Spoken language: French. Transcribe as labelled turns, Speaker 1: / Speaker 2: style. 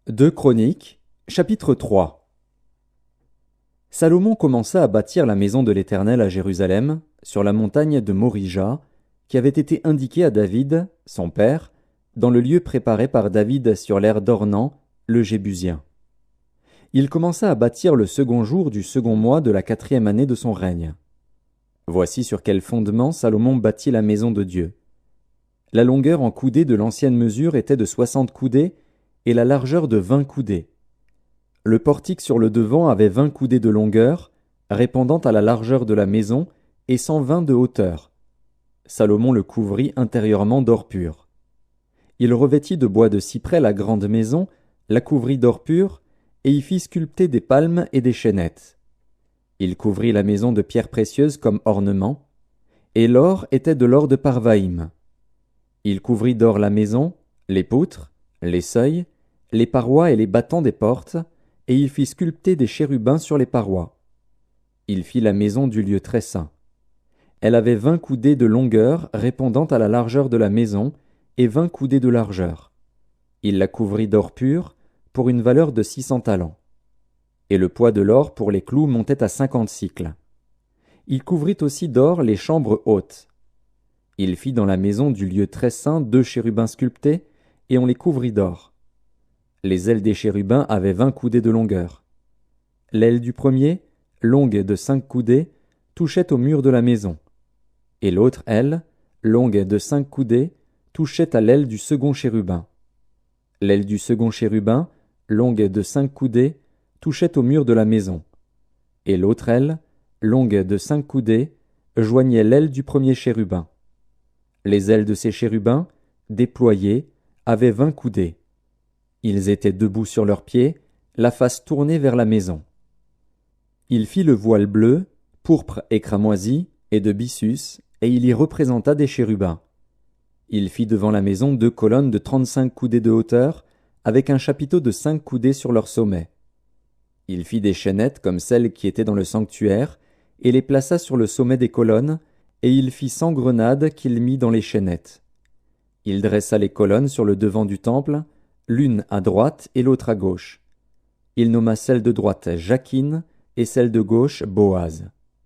Speaker 1: Deux Chroniques, chapitre 3. Salomon commença à bâtir la maison de l'Éternel à Jérusalem, sur la montagne de Morija, qui avait été indiquée à David, son père, dans le lieu préparé par David sur l'aire d'Ornan, le Jébusien. Il commença à bâtir le second jour du second mois de la 4e année de son règne. Voici sur quel fondement Salomon bâtit la maison de Dieu. La longueur en coudées de l'ancienne mesure était de 60 coudées, et la largeur de 20 coudées. Le portique sur le devant avait 20 coudées de longueur, répondant à la largeur de la maison, et 120 de hauteur. Salomon le couvrit intérieurement d'or pur. Il revêtit de bois de cyprès la grande maison, la couvrit d'or pur, et y fit sculpter des palmes et des chênettes. Il couvrit la maison de pierres précieuses comme ornement, et l'or était de l'or de Parvaïm. Il couvrit d'or la maison, les poutres, les seuils, les parois et les battants des portes, et il fit sculpter des chérubins sur les parois. Il fit la maison du lieu très saint. Elle avait 20 coudées de longueur répondant à la largeur de la maison, et 20 coudées de largeur. Il la couvrit d'or pur, pour une valeur de 600 talents. Et le poids de l'or pour les clous montait à 50 sicles. Il couvrit aussi d'or les chambres hautes. Il fit dans la maison du lieu très saint 2 chérubins sculptés, et on les couvrit d'or. Les ailes des chérubins avaient 20 coudées de longueur. L'aile du premier, longue de 5 coudées, touchait au mur de la maison. Et l'autre aile, longue de 5 coudées, touchait à l'aile du second chérubin. L'aile du second chérubin, longue de 5 coudées, touchait au mur de la maison. Et l'autre aile, longue de 5 coudées, joignait l'aile du premier chérubin. Les ailes de ces chérubins, déployées, avaient 20 coudées. Ils étaient debout sur leurs pieds, la face tournée vers la maison. Il fit le voile bleu, pourpre et cramoisi, et de byssus, et il y représenta des chérubins. Il fit devant la maison 2 colonnes de 35 coudées de hauteur, avec un chapiteau de 5 coudées sur leur sommet. Il fit des chaînettes comme celles qui étaient dans le sanctuaire, et les plaça sur le sommet des colonnes, et il fit 100 grenades qu'il mit dans les chaînettes. Il dressa les colonnes sur le devant du temple, l'une à droite et l'autre à gauche. Il nomma celle de droite Jachin et celle de gauche Boaz.